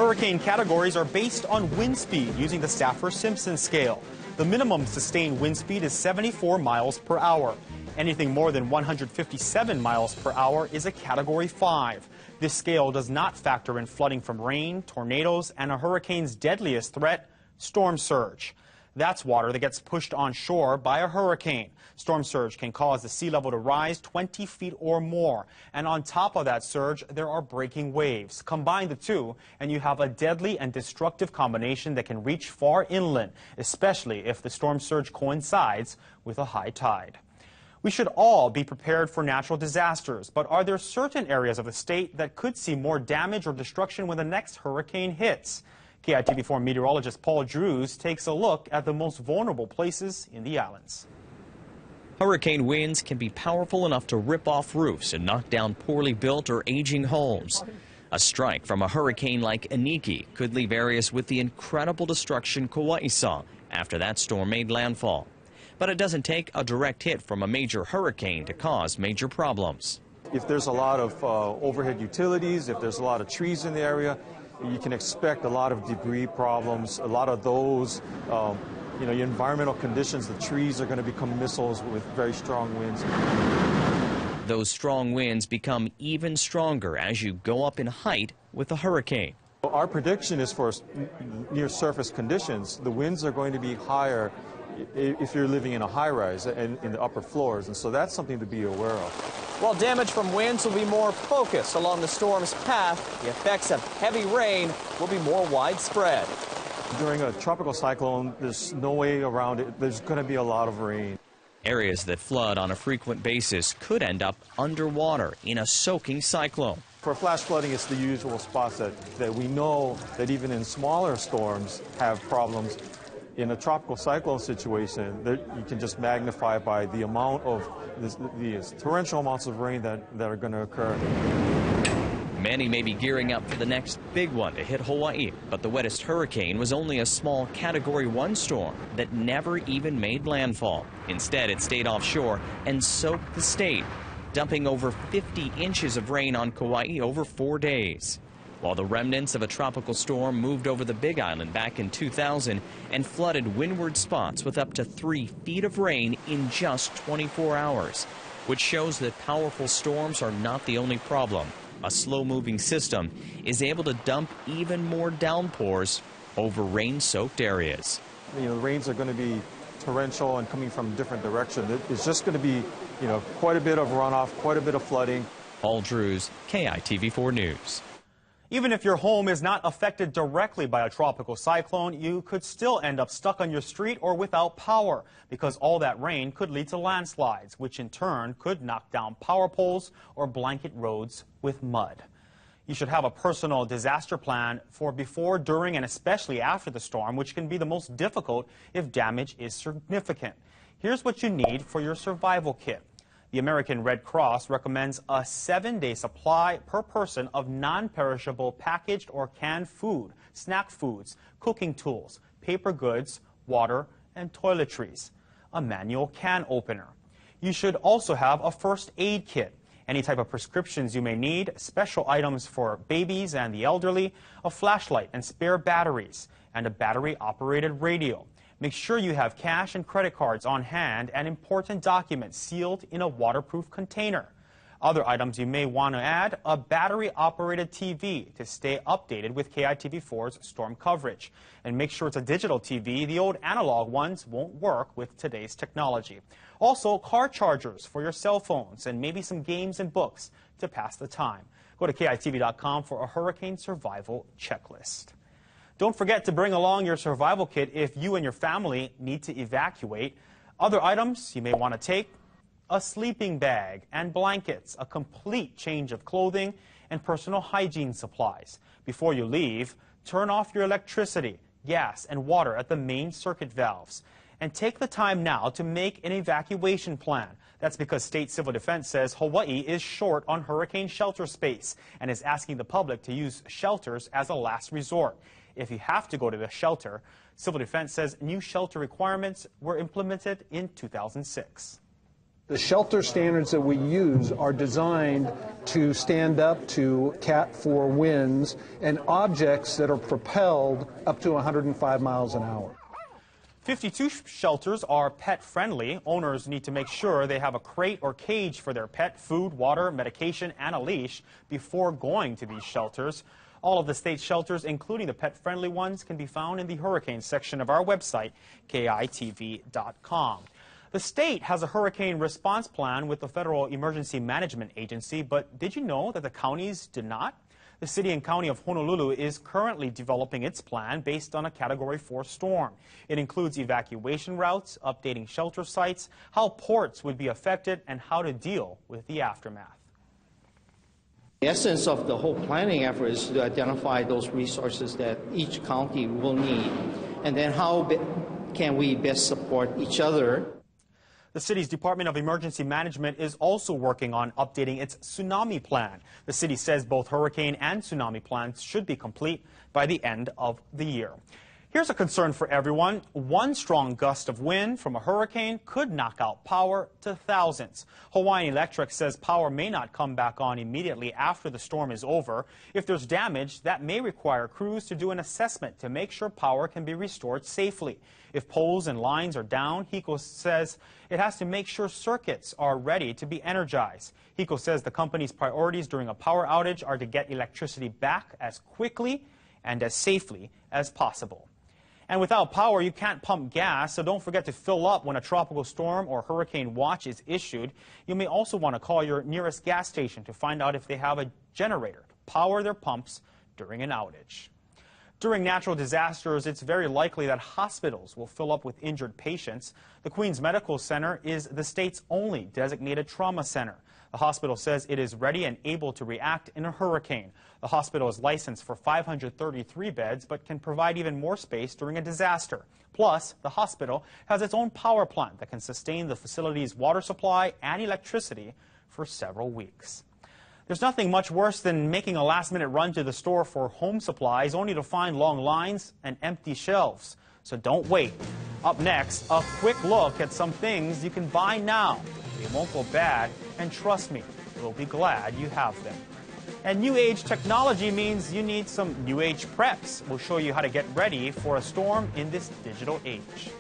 hurricane categories are based on wind speed using the Saffir-Simpson scale. The minimum sustained wind speed is 74 miles per hour. Anything more than 157 miles per hour is a Category 5. This scale does not factor in flooding from rain, tornadoes, and a hurricane's deadliest threat, storm surge. That's water that gets pushed on shore by a hurricane. Storm surge can cause the sea level to rise 20 feet or more. And on top of that surge, there are breaking waves. Combine the two, and you have a deadly and destructive combination that can reach far inland, especially if the storm surge coincides with a high tide. We should all be prepared for natural disasters, but are there certain areas of the state that could see more damage or destruction when the next hurricane hits? KITV4 meteorologist Paul Drews takes a look at the most vulnerable places in the islands. Hurricane winds can be powerful enough to rip off roofs and knock down poorly built or aging homes. A strike from a hurricane like Iniki could leave areas with the incredible destruction Kauai saw after that storm made landfall. But it doesn't take a direct hit from a major hurricane to cause major problems. If there's a lot of overhead utilities, if there's a lot of trees in the area, you can expect a lot of debris problems, a lot of those, your environmental conditions, the trees are going to become missiles with very strong winds. Those strong winds become even stronger as you go up in height with a hurricane. Our prediction is for near surface conditions. The winds are going to be higher if you're living in a high-rise and in the upper floors, and so that's something to be aware of. While damage from winds will be more focused along the storm's path, the effects of heavy rain will be more widespread. During a tropical cyclone, there's no way around it. There's going to be a lot of rain. Areas that flood on a frequent basis could end up underwater in a soaking cyclone. For flash flooding, it's the usual spots that we know that even in smaller storms have problems. In a tropical cyclone situation, you can just magnify by the amount of these torrential amounts of rain that are going to occur. Many may be gearing up for the next big one to hit Hawaii, but the wettest hurricane was only a small Category 1 storm that never even made landfall. Instead, it stayed offshore and soaked the state, dumping over 50 inches of rain on Kauai over 4 days. While the remnants of a tropical storm moved over the Big Island back in 2000 and flooded windward spots with up to 3 feet of rain in just 24 hours, which shows that powerful storms are not the only problem. A slow-moving system is able to dump even more downpours over rain-soaked areas. The rains are going to be torrential and coming from different directions. It's just going to be, quite a bit of runoff, quite a bit of flooding. Paul Drews, KITV4 News. Even if your home is not affected directly by a tropical cyclone, you could still end up stuck on your street or without power because all that rain could lead to landslides, which in turn could knock down power poles or blanket roads with mud. You should have a personal disaster plan for before, during, and especially after the storm, which can be the most difficult if damage is significant. Here's what you need for your survival kit. The American Red Cross recommends a 7-day supply per person of non-perishable packaged or canned food, snack foods, cooking tools, paper goods, water, and toiletries. A manual can opener. You should also have a first aid kit, any type of prescriptions you may need, special items for babies and the elderly, a flashlight and spare batteries, and a battery-operated radio. Make sure you have cash and credit cards on hand and important documents sealed in a waterproof container. Other items you may want to add, a battery-operated TV to stay updated with KITV4's storm coverage. And make sure it's a digital TV. The old analog ones won't work with today's technology. Also, car chargers for your cell phones and maybe some games and books to pass the time. Go to KITV.com for a hurricane survival checklist. Don't forget to bring along your survival kit if you and your family need to evacuate. Other items you may want to take: a sleeping bag and blankets, a complete change of clothing, and personal hygiene supplies. Before you leave, turn off your electricity, gas, and water at the main circuit valves. And take the time now to make an evacuation plan. That's because State Civil Defense says Hawaii is short on hurricane shelter space and is asking the public to use shelters as a last resort. If you have to go to the shelter, Civil Defense says new shelter requirements were implemented in 2006. The shelter standards that we use are designed to stand up to Cat 4 winds and objects that are propelled up to 105 miles an hour. 52 shelters are pet-friendly. Owners need to make sure they have a crate or cage for their pet, food, water, medication, and a leash before going to these shelters. All of the state shelters, including the pet-friendly ones, can be found in the hurricane section of our website, KITV.com. The state has a hurricane response plan with the Federal Emergency Management Agency, but did you know that the counties did not? The city and county of Honolulu is currently developing its plan based on a Category 4 storm. It includes evacuation routes, updating shelter sites, how ports would be affected, and how to deal with the aftermath. The essence of the whole planning effort is to identify those resources that each county will need, and then how can we best support each other. The city's Department of Emergency Management is also working on updating its tsunami plan. The city says both hurricane and tsunami plans should be complete by the end of the year. Here's a concern for everyone. One strong gust of wind from a hurricane could knock out power to thousands. Hawaiian Electric says power may not come back on immediately after the storm is over. If there's damage, that may require crews to do an assessment to make sure power can be restored safely. If poles and lines are down, HECO says it has to make sure circuits are ready to be energized. HECO says the company's priorities during a power outage are to get electricity back as quickly and as safely as possible. And without power, you can't pump gas, so don't forget to fill up when a tropical storm or hurricane watch is issued. You may also want to call your nearest gas station to find out if they have a generator to power their pumps during an outage. During natural disasters, it's very likely that hospitals will fill up with injured patients. The Queens Medical Center is the state's only designated trauma center. The hospital says it is ready and able to react in a hurricane. The hospital is licensed for 533 beds, but can provide even more space during a disaster. Plus, the hospital has its own power plant that can sustain the facility's water supply and electricity for several weeks. There's nothing much worse than making a last-minute run to the store for home supplies only to find long lines and empty shelves. So don't wait. Up next, a quick look at some things you can buy now. They won't go bad, and trust me, you'll be glad you have them. And new age technology means you need some new age preps. We'll show you how to get ready for a storm in this digital age.